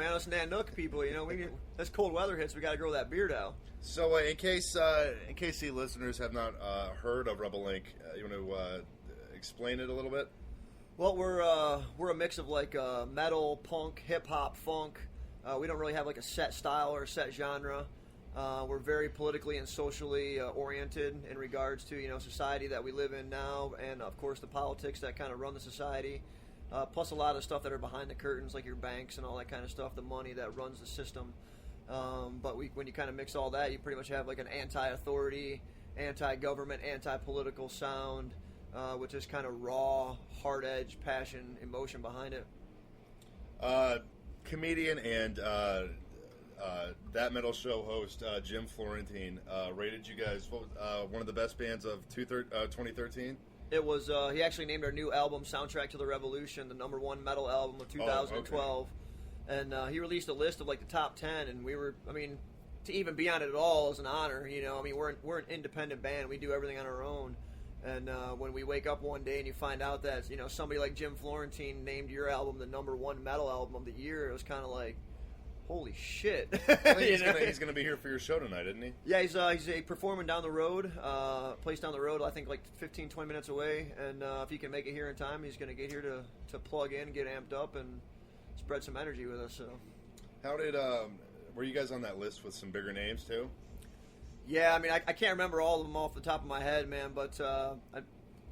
man. Us Nanook people, as cold weather hits, we got to grow that beard out. So, in case the listeners have not heard of Rebel Inc., you want to explain it a little bit? Well, we're a mix of like metal, punk, hip hop, funk. We don't really have like a set style or a set genre. We're very politically and socially oriented in regards to society that we live in now, and of course the politics that kind of run the society. Plus a lot of stuff that are behind the curtains, like your banks and all that kind of stuff, the money that runs the system. But when you kind of mix all that, you pretty much have like an anti-authority, anti-government, anti-political sound, with this kind of raw, hard-edge, passion, emotion behind it. Comedian and That Metal Show host Jim Florentine rated you guys one of the best bands of 2013. It was he actually named our new album Soundtrack to the Revolution the #1 metal album of 2012. And he released a list of like the top 10, and to even be on it at all is an honor. We're an independent band. We do everything on our own. And when we wake up one day and you find out that somebody like Jim Florentine named your album the #1 metal album of the year, it was kind of like, holy shit. I think he's gonna be here for your show tonight, isn't he? Yeah, he's performing down the road, place down the road, I think like 15, 20 minutes away. And if he can make it here in time, he's gonna get here to plug in, get amped up, and spread some energy with us. So, how did were you guys on that list with some bigger names too? Yeah, I can't remember all of them off the top of my head, man. But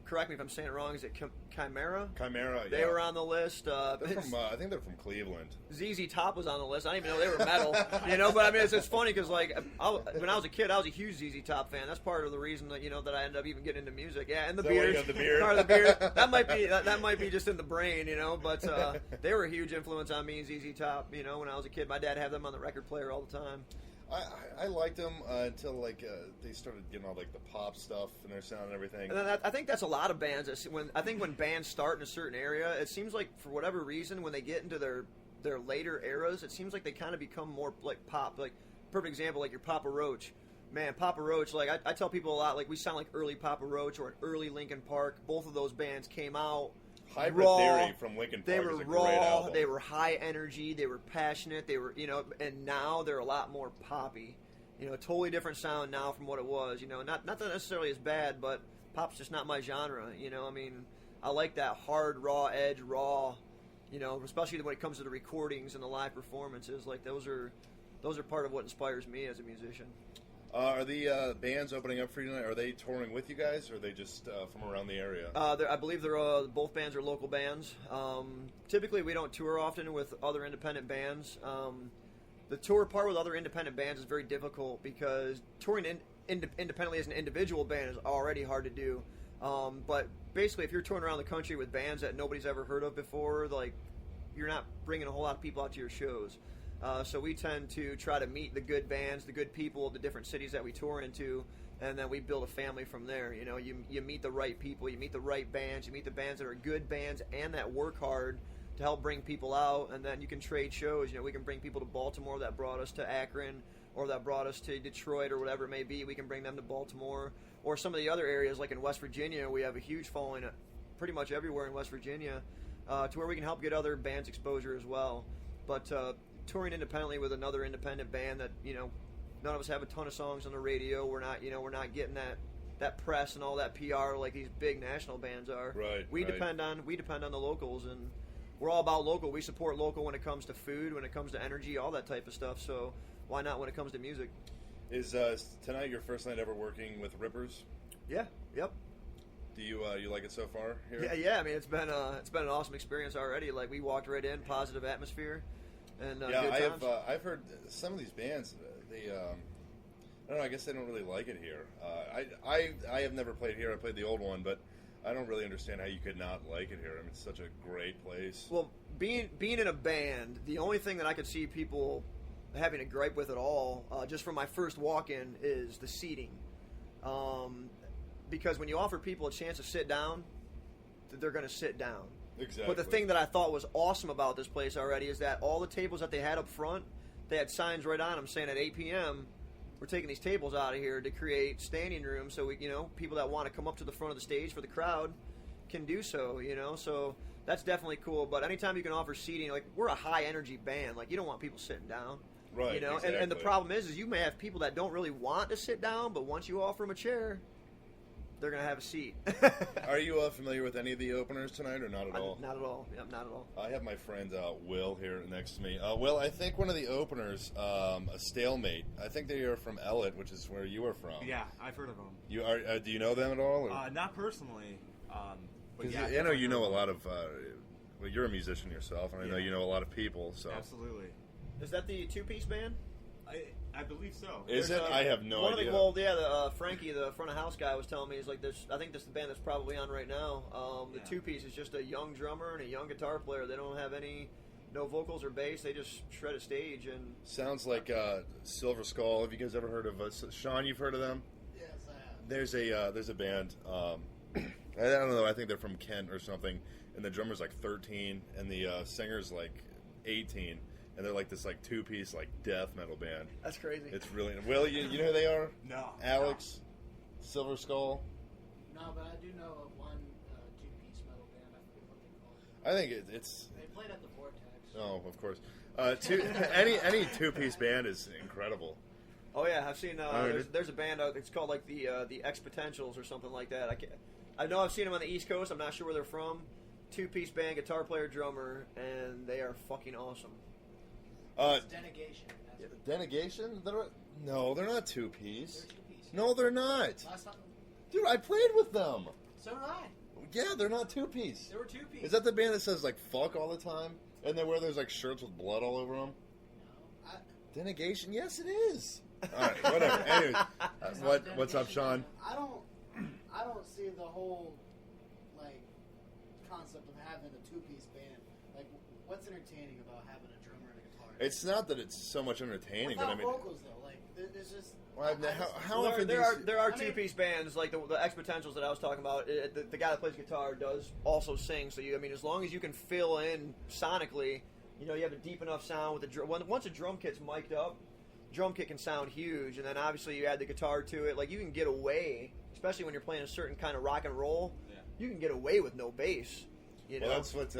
correct me if I'm saying it wrong. Is it Chimera? Chimera, yeah. They were on the list. They're from, I think they're from Cleveland. ZZ Top was on the list. I didn't even know they were metal. But it's funny because when I was a kid, I was a huge ZZ Top fan. That's part of the reason that that I ended up even getting into music. Yeah, and the beard. The beard. Part of the beard. That might be just in the brain, But they were a huge influence on me, ZZ Top. When I was a kid, my dad had them on the record player all the time. I liked them until they started getting all the pop stuff and their sound and everything. And I think that's a lot of bands. When bands start in a certain area, it seems like for whatever reason when they get into their later eras, it seems like they kind of become more like pop. Like perfect example, like your Papa Roach. Man, Papa Roach. Like I tell people a lot, like we sound like early Papa Roach or an early Linkin Park. Both of those bands came out. Hybrid raw. Theory from Linkin Park they were is a raw, great album. They were high energy, they were passionate, they were, and now they're a lot more poppy. Totally different sound now from what it was. Not that necessarily as bad, but pop's just not my genre. I like that hard, raw edge, raw. Especially when it comes to the recordings and the live performances. Like those are part of what inspires me as a musician. Are the bands opening up for you tonight? Are they touring with you guys, or are they just from around the area? I believe both bands are local bands. Typically, we don't tour often with other independent bands. The tour part with other independent bands is very difficult because touring independently as an individual band is already hard to do. But basically, if you're touring around the country with bands that nobody's ever heard of before, you're not bringing a whole lot of people out to your shows. So we tend to try to meet the good bands, the good people of the different cities that we tour into, and then we build a family from there. You meet the right people, you meet the right bands, you meet the bands that are good bands and that work hard to help bring people out, and then you can trade shows. We can bring people to Baltimore that brought us to Akron, or that brought us to Detroit, or whatever it may be. We can bring them to Baltimore, or some of the other areas like in West Virginia. We have a huge following pretty much everywhere in West Virginia, to where we can help get other bands exposure as well. But touring independently with another independent band that none of us have a ton of songs on the radio. We're not getting that press and all that PR like these big national bands are. Right. We depend on the locals, and we're all about local. We support local when it comes to food, when it comes to energy, all that type of stuff. So why not when it comes to music? Is tonight your first night ever working with Rippers? Yeah. Yep. Do you like it so far here? Yeah. It's been an awesome experience already. Like we walked right in, positive atmosphere. And, good times. I've heard some of these bands. They, I don't know. I guess they don't really like it here. I have never played here. I played the old one, but I don't really understand how you could not like it here. It's such a great place. Well, being in a band, the only thing that I could see people having a gripe with at all, just from my first walk-in, is the seating. Because when you offer people a chance to sit down, they're going to sit down. Exactly. But the thing that I thought was awesome about this place already is that all the tables that they had up front, they had signs right on them saying at 8 p.m. we're taking these tables out of here to create standing room, so we, people that want to come up to the front of the stage for the crowd can do so. So That's definitely cool. But anytime you can offer seating, like we're a high energy band, like you don't want people sitting down. Right. You know, exactly. and the problem is you may have people that don't really want to sit down, but once you offer them a chair, they're gonna have a seat. Are you familiar with any of the openers tonight, or not at all? Not at all. Yep, not at all. I have my friend Will here next to me. Will, I think one of the openers, a Stalemate. I think they are from Ellet, which is where you are from. Yeah, I've heard of them. You are? Do you know them at all? Or? Not personally. But Yeah, yeah, I know you know a lot of. Well, you're a musician yourself, and I know you know a lot of people. So absolutely. Is that the two-piece band? I believe so. Is it? I have no idea. Frankie, the front of house guy, was telling me he's like this. I think this is the band that's probably on right now. The two-piece is just a young drummer and a young guitar player. They don't have no vocals or bass. They just shred a stage and. Sounds like Silver Skull. Have you guys ever heard of Sean? You've heard of them? Yes, I have. There's a band. I don't know. I think they're from Kent or something. And the drummer's like 13, and the singer's like 18. And they're like this like two-piece like death metal band. That's crazy. It's really. Will, you know who they are? No. Alex, Silver Skull. No, but I do know of one two-piece metal band. I forget what they call it. I think it's. They played at the Vortex. Oh, of course. Any two-piece band is incredible. Oh yeah, I've seen. There's a band out. It's called like the X Potentials or something like that. I know I've seen them on the East Coast. I'm not sure where they're from. Two-piece band, guitar player, drummer, and they are fucking awesome. It's Denegation. Denegation? No, they're not two-piece. They're two-piece. No, they're not. Last time, Dude, I played with them. so did I. Yeah, they're not two-piece. They were two-piece. Is that the band that says like "fuck" all the time, and they wear those like shirts with blood all over them? No. Denegation? Yes, it is. All right, whatever. Anyways, what's up, Sean? I don't see the whole like concept of having a two-piece band. Like, what's entertaining about having a drummer and a guitar? It's not that it's so much entertaining, Without but I mean, vocals though, like it's just. well, how Well, often there do are two-piece bands like the X Potentials that I was talking about. The guy that plays guitar does also sing. So as long as you can fill in sonically, you have a deep enough sound with the drum. Once a drum kit's mic'd up, drum kit can sound huge, and then obviously you add the guitar to it. Like you can get away, especially when you're playing a certain kind of rock and roll. Yeah. You can get away with no bass. Well, that's what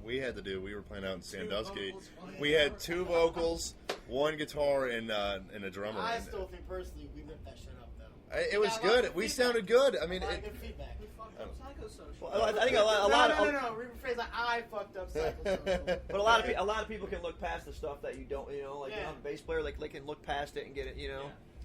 we had to do. We were playing out in Sandusky. vocals, one We guitar. had two vocals, one guitar, and a drummer. I And still think personally we ripped that shit up though. it was Yeah, a lot good. of We feedback. sounded good. I mean, A lot it, of good feedback. We fucked up Oh. psychosocial. Well, I think a lot of No. Rephrase that. I fucked up psychosocial. But a lot of people can look past the stuff that you don't, like Yeah. the bass player, like they can look past it and get it, Yeah.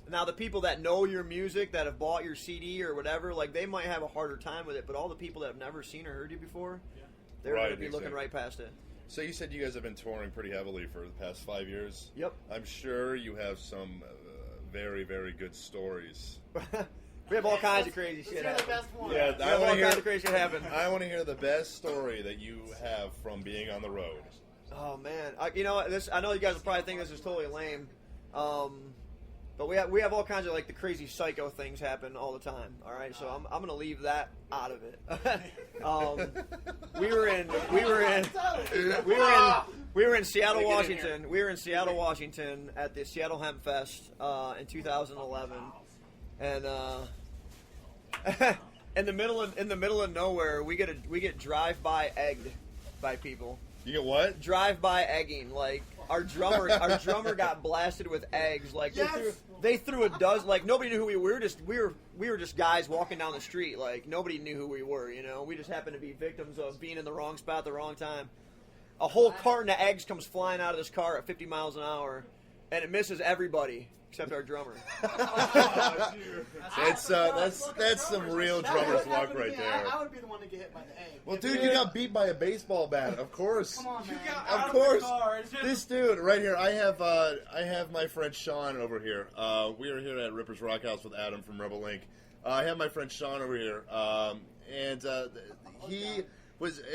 Now the people that know your music, that have bought your CD or whatever, like they might have a harder time with it. But all the people that have never seen or heard you before, Yeah. they're Right, going to be looking exactly. right past it. So you said you guys have been touring pretty heavily for the past 5 years. Yep. I'm sure you have some very, very good stories. We have all kinds of crazy Let's shit hear the happen. best one. Yeah, We I have want all to kinds hear. of crazy shit happen. I want to hear the best story that you have from being on the road. Oh man, I know you guys will probably think this is totally lame, but we have all kinds of like the crazy psycho things happen all the time. All right, so I'm gonna leave that out of it. We were in Seattle, Washington. We were in Seattle, Washington at the Seattle Hemp Fest in 2011, and in the middle of nowhere, we get drive-by egged by people. You get what? Drive-by egging, like our drummer got blasted with eggs. Like they threw a dozen. Like nobody knew who we were. We were just guys walking down the street. Like nobody knew who we were. We just happened to be victims of being in the wrong spot at the wrong time. A whole carton of eggs comes flying out of this car at 50 miles an hour, and it misses everybody except our drummer. That's some real drummer's luck right there. I would be the one to get hit by the egg. Well, dude, you got beat by a baseball bat. Of course. Come on, man. Of course. This dude right here. I have my friend Sean over here. We are here at Ripper's Rock House with Adam from Rebel Inc. I have my friend Sean over here, and it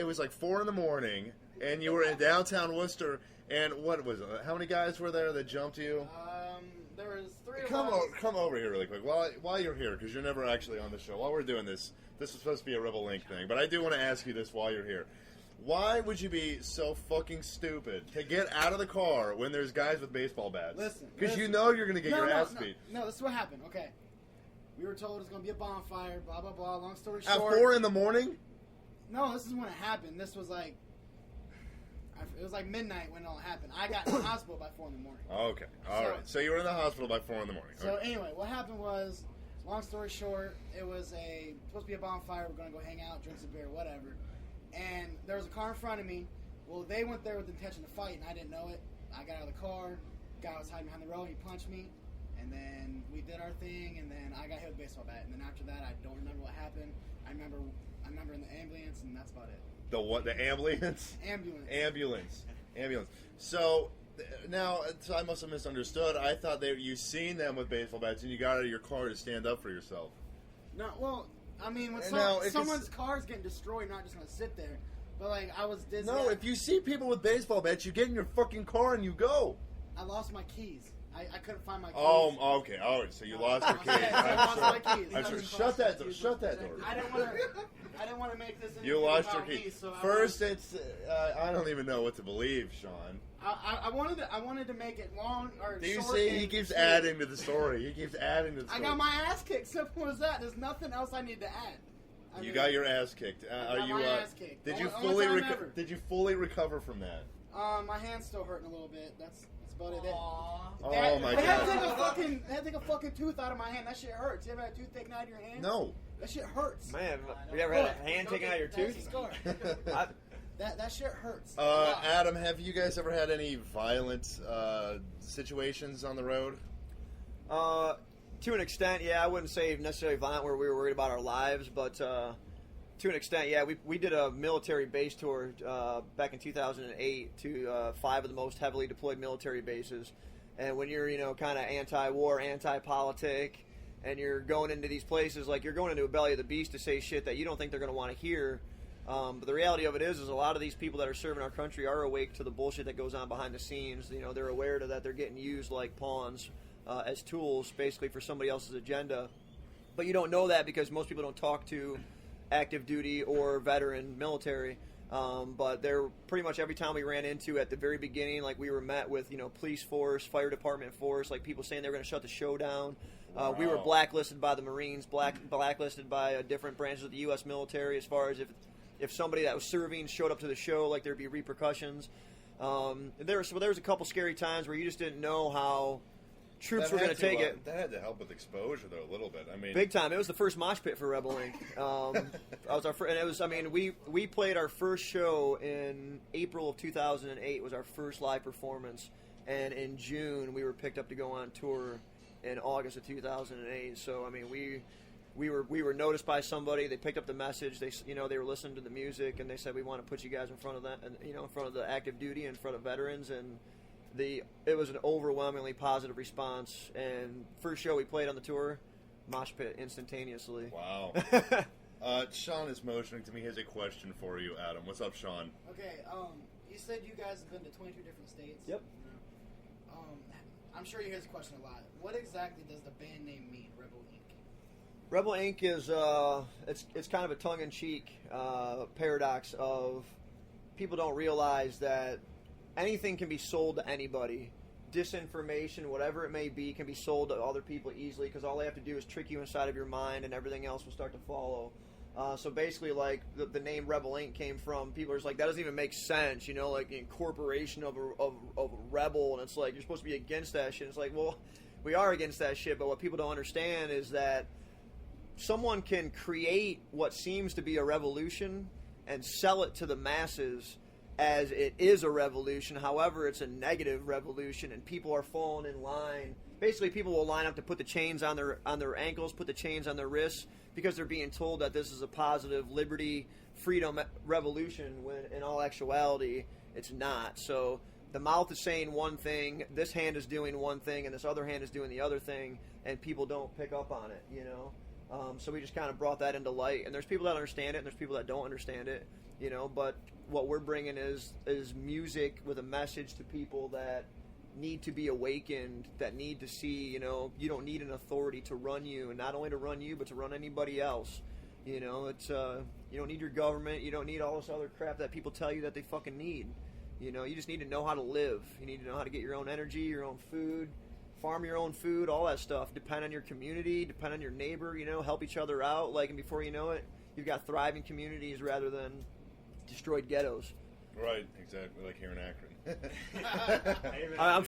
was like 4 a.m, and you were in downtown Worcester. And what was it? How many guys were there that jumped you? There was 3 of us. Come over here really quick while you're here, because you're never actually on the show. While we're doing this is supposed to be a Rebel Link thing, but I do want to ask you this while you're here. Why would you be so fucking stupid to get out of the car when there's guys with baseball bats? Listen. Because you know you're going to get your ass beat. No, this is what happened. Okay. We were told it's going to be a bonfire, blah, blah, blah. Long story At short. 4 a.m? No, this is when it happened. This was like, it was like midnight when it all happened. I got in the hospital by 4 in the morning. Okay, all right. So you were in the hospital by 4 in the morning. So Okay. anyway, what happened was, long story short, it was supposed to be a bonfire. We're gonna go hang out, drink some beer, whatever. And there was a car in front of me. Well, they went there with the intention to fight, and I didn't know it. I got out of the car. Guy was hiding behind the road. He punched me, and then we did our thing. And then I got hit with a baseball bat. And then after that, I don't remember what happened. I remember in the ambulance, and that's about it. The what? The ambulance? Ambulance. So now, I must have misunderstood. I thought you seen them with baseball bats, and you got out of your car to stand up for yourself. No, well, I mean, when Now, if someone's car's getting destroyed, you're not just gonna sit there. But like, I was dizzy. No, if you see people with baseball bats, you get in your fucking car and you go. I lost my keys. I couldn't find my keys. Oh, okay. All right. So you lost your keys. Yeah, I lost my keys. I'm sure. Shut that door. Shut that door. I didn't want to make this. You lost your about me, keys. so First, it's I don't even know what to believe, Sean. I wanted to make it long or Do you short. see? and He keeps sweet. adding to the story. He keeps adding to the I story. got my ass kicked. Simple as that. There's nothing else I need to add. I You mean, got your ass kicked. I got my ass kicked. Did you Only time ever. Did you fully recover from that? My hand's still hurting a little bit. That's about it. Oh my They had to god. take a fucking tooth out of my hand. That shit hurts. You ever had a tooth taken out of your hand? No. That shit hurts. Man, you ever had a hand taken out of your That's the tooth? scar. I, That shit hurts. Adam, have you guys ever had any violent situations on the road? to an extent, yeah. I wouldn't say necessarily violent where we were worried about our lives, but to an extent, yeah. We did a military base tour back in 2008 to 5 of the most heavily deployed military bases. And when you're, kind of anti-war, anti-politic, and you're going into these places, like you're going into a belly of the beast to say shit that you don't think they're going to want to hear. But the reality of it is a lot of these people that are serving our country are awake to the bullshit that goes on behind the scenes. They're aware that they're getting used like pawns as tools, basically for somebody else's agenda. But you don't know that because most people don't talk to active duty or veteran military. But they're pretty much every time we ran into at the very beginning, like we were met with, police force, fire department force, like people saying they were going to shut the show down. We were blacklisted by the Marines, blacklisted by different branches of the U.S. military as far as if somebody that was serving showed up to the show, like there'd be repercussions. There was a couple scary times where you just didn't know how troops were going to take it. That had to help with exposure, though, a little bit. I mean, Big time. It was the first mosh pit for Rebel Inc. And it was. I mean, we played our first show in April of 2008. Was our first live performance, and in June we were picked up to go on tour in August of 2008. So I mean, we were noticed by somebody. They picked up the message. They were listening to the music, and they said we want to put you guys in front of that, and in front of the active duty, in front of veterans, and it was an overwhelmingly positive response. And first show we played on the tour, mosh pit instantaneously. Wow. Sean is motioning to me. He has a question for you, Adam. What's up, Sean? Okay, you said you guys have been to 22 different states. Yep. I'm sure you hear this question a lot. What exactly does the band name mean, Rebel Inc.? Rebel Inc. is it's kind of a tongue-in-cheek paradox of people don't realize that anything can be sold to anybody. Disinformation, whatever it may be, can be sold to other people easily because all they have to do is trick you inside of your mind and everything else will start to follow. So basically, like, the name Rebel Inc. came from, people are just like, that doesn't even make sense, like the incorporation of a rebel, and it's like, you're supposed to be against that shit. It's like, well, we are against that shit, but what people don't understand is that someone can create what seems to be a revolution and sell it to the masses as it is a revolution. However, it's a negative revolution, and people are falling in line. Basically, people will line up to put the chains on their ankles, put the chains on their wrists, because they're being told that this is a positive liberty, freedom revolution, when in all actuality, it's not. So the mouth is saying one thing, this hand is doing one thing, and this other hand is doing the other thing, and people don't pick up on it, So we just kind of brought that into light. And there's people that understand it, and there's people that don't understand it, But what we're bringing is music with a message to people that need to be awakened, that need to see, you don't need an authority to run you, and not only to run you, but to run anybody else. It's you don't need your government, you don't need all this other crap that people tell you that they fucking need. You just need to know how to live. You need to know how to get your own energy, your own food, farm your own food, all that stuff. Depend on your community, depend on your neighbor, help each other out. And before you know it, you've got thriving communities rather than destroyed ghettos. Right, exactly, like here in Akron. I even- I'm